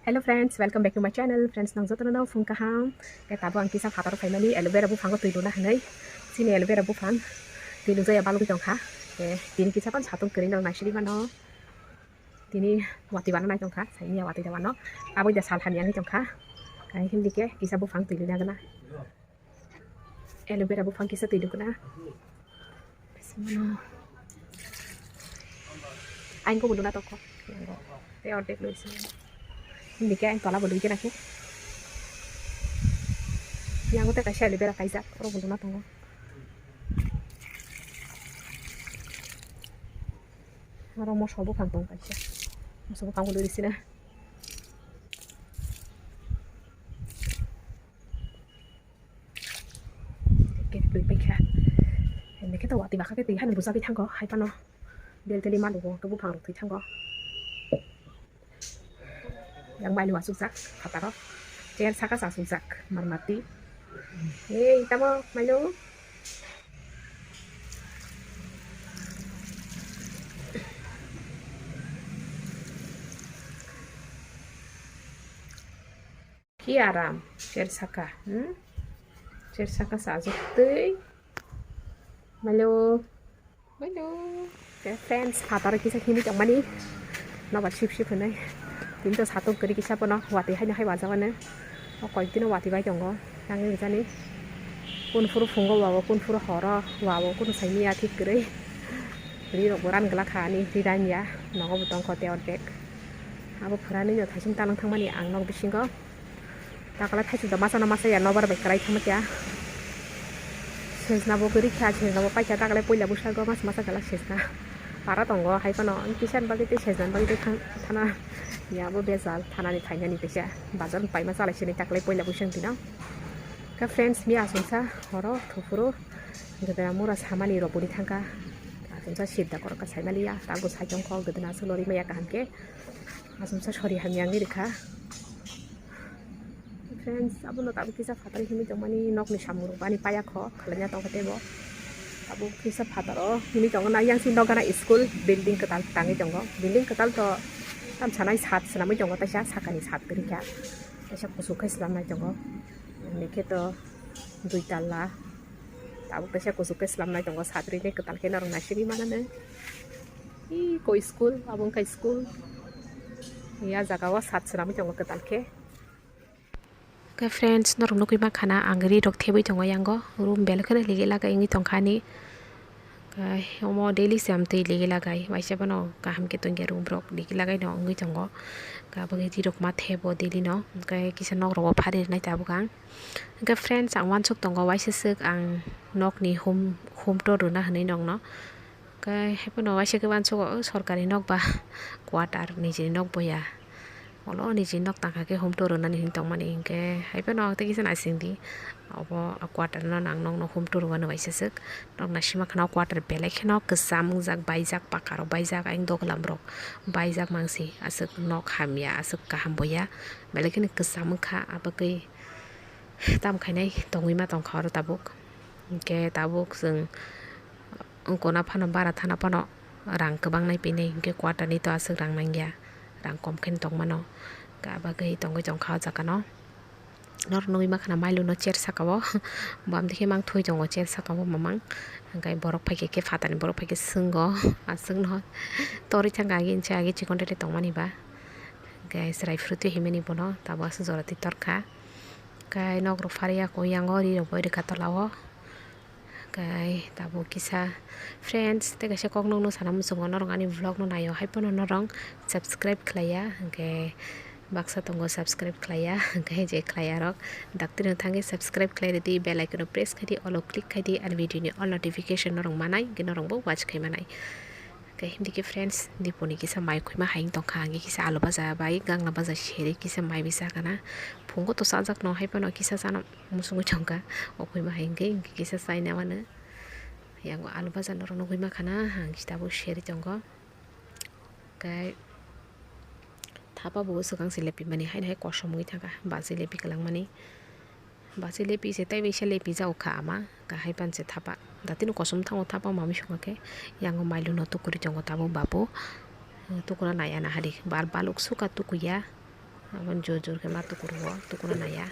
Hello friends, welcome back to my channel. Friends nang zoto na phung kaham. Kaya tabo ang kisah fatar family aloe vera bufang ko tuilo na hanay. Sini aloe vera bufang tuilo jaya balu bitong kha. Kaya tini kisah pan satu kering dong nasiri mano. Tini wati bana nai tong kha. Sai ni wati dawan no. Abo ida sal hanian ni tong kha. Kaya hindi ke kisah bufang tuilo na gana. Aloe vera bufang kisah tuilo ko na. Semano. Anh có buồn đâu có. Thế ở đây luôn xem. Hindi kaya anh tola bolu ikena ke. Yang udah kasih aloe vera kaisa. Orang bolu na tongo. Orang mau sobo kantong kaisa. Mau sobo kamu dulu di sini. Oke, beli pakai. Ini kita waktu bakal kita ihan busa kita nggo, hai pano. Dia tadi malu ke bupang kita nggo. Yang mai luar susak, kata roh. Jangan saka sa susak, marmati. Hei, tamo, malu. Kiaram, cer saka, cer saka sa zukti. Malu, malu. Okay, friends, kata roh kisah kini jang mani. Nabat ship này. Tính từ satu kiri kisah pun wati hanya hai wajawan ne. Koi tino wati bai jongo. Yang ini jani. Pun furu fungo wawo pun furu horo wawo pun sai mia thik kiri. Ri ro boran gelak hani ri dan ya. Nongo butong ko teot bek. Abo purani yo thasing tanang thangmani ang nog bisingo. Takala thai sudah masa ya nobar bek karai thamat ya. Sesna bo kiri kha sesna bo pai cha takala poila busar go masa galak sesna. Para tonggo hai pano kisan bagi te sesnan bagi te thana ya bo bezal thana ni thaina ni pesa bazar pai masa lai sini taklai poila busang tino ka friends mi asunsa horo thufuro gedana mura samani robuni thangka asunsa sidda korka saimali ya tago sajong ko gedana sulori maya kahanke asunsa sori hamyang ni rekha friends abuno tabu kisa fatari himi jomani nok ni samuru bani paya kho khalanya tongkate bo abu kisah fataro ini jongo na yang sindo kana school building ketal tangi jongo building ketal to tam sanai sat sanami jongo tasya sakani sat kerja tasya kusukai selama jongo nike to dui tala abu tasya kusukai selama jongo sat rini ketal kena orang nasiri mana ne I ko school abung ka school ya jagawa sat sanami jongo ketal ke friends norong nukui ma khana angri rok thebui jongo yango room bel khana ligi laga ingi tongkhani kai omo daily sam tei ligi lagai waisa bano kaham ke tongge room rok ligi lagai no ngi jongo ka bagi ti rok ma thebo daily no kai kisa nok ro phari nai tabu kang ka friends ang wan chok tongo waisa sek ang nok ni home to runa hanai nong no kai hepano waisa ke wan chok sorkari nok ba quarter ni jini nok boya olo ni jinok tangka ke home tour na ni tong mani ke haipa no te kisa nasing di obo quarter no nang nong no home tour wa no waisa sek nok nasima khana quarter belek khana kesam jak baijak pakaro baijak aing doklam rok baijak mangsi asuk nok hamya asuk kaham boya belek ni kesam kha abakai tam khainai tongui ma tong kharo tabuk ke tabuk sung ongkona phano bara thana pano rang kebang nai pine ke quarter ni to asuk rang mangya rang kom khen tong mano ka bagai tongoi jong kha jakano nor noi ma khana mailu no chair sakawo bam dikhe mang thui jongo chair sakawo mamang gai borok phai ke fatani borok phai ke sungo asung no tori changa gin cha agi chikon te tong mani ba gai srai fruti himeni bono tabo asu jorati torka gai nok ro faria ko yangori ro boy de katalawo kai tabo kisa friends te gase kok nong no sanam sungo norong ani vlog no nayo haipono norong subscribe khlaya ge baksa tongo subscribe khlaya ge je khlaya rok dakti no thangi subscribe khlai di bell icon press khadi all click khadi ar video ni all notification norong manai ge norong bo watch khai manai ke hindi ke friends diponi kisa mai khoi ma haing tong khangi kisa alu baza bai gangla baza shere kisa mai bisa kana phungo to sajak no haipono kisa sana musungu chongka okoi ma haing ge kisa saina wana yang alu baza norong nugui ma khana hang kita bo shere jongo kai thapa bo sukang silepi mani hai hai kosomui thaka basi lepi kalang mani basi lepi se tai bisa lepi jau kha ama ka hai pan se thapa datino kosom thango thapa mami sungake yang mailu no to kuri jongo tabo babu tukuna naya na hari bar baluk suka tukuya Abang jujur ke matu kurwo, tu kuna naya.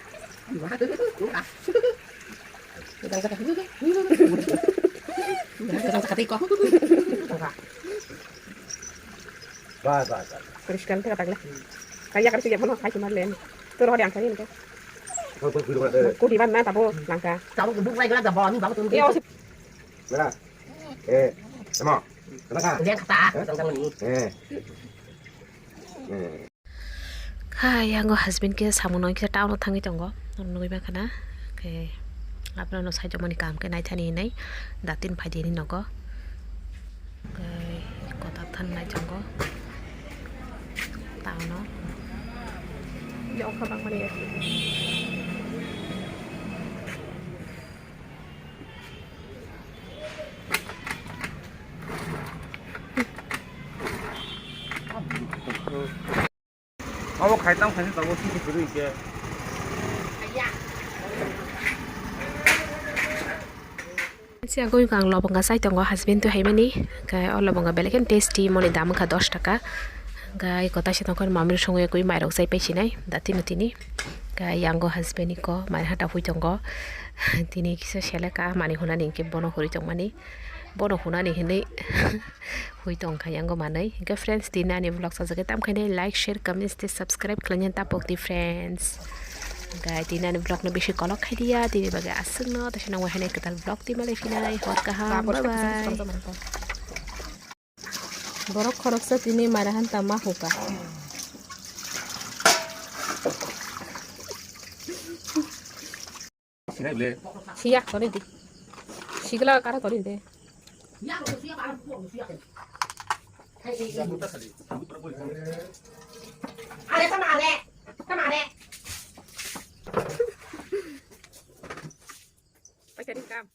Perishkan te katagla. Kaya kar sige bono khai kumar len. Tu roh yang kari ni. Ku di mana tabo langka. Cháu cũng bút vay cái là bò nhưng cháu cũng Yo Mira. Emang. Kenapa? đen khata trong trong mình yang go husband ke samuno ke town thangi tongo noi ba kana ke apna no sai jomani kam ke nai thani nai datin phaidi ni nogo ke kota than nai tongo town no yo khabang mari Mau khai tăng phải tao có xin cái gì kia. Siya ko yung lo bangga sai tongo husband to haimani kai all bangga belekan tasty moni dam kha 10 taka gai kota se tongkon mamir songo koi mairok sai pe sinai dati nutini gai yango husband ko mai hata hui tongo tini kisa seleka mani huna ning ke bono hori tongmani bono huna ni hini hui tong kha yango manai ga friends tina ni vlog sa jaga tam khaine like share comment stay subscribe klanyan ta pokti friends gai tina ni vlog no beshi kolok khai dia tini baga asung no ta sina wahane ketal vlog ti male finai hot ka ha bye bye borok khorok sa tini marahan tama huka Sini boleh. siak tori di sigla kara tori de nhắc nó xía bán cuộn xía hay gì à đấy các bạn đấy pakai cam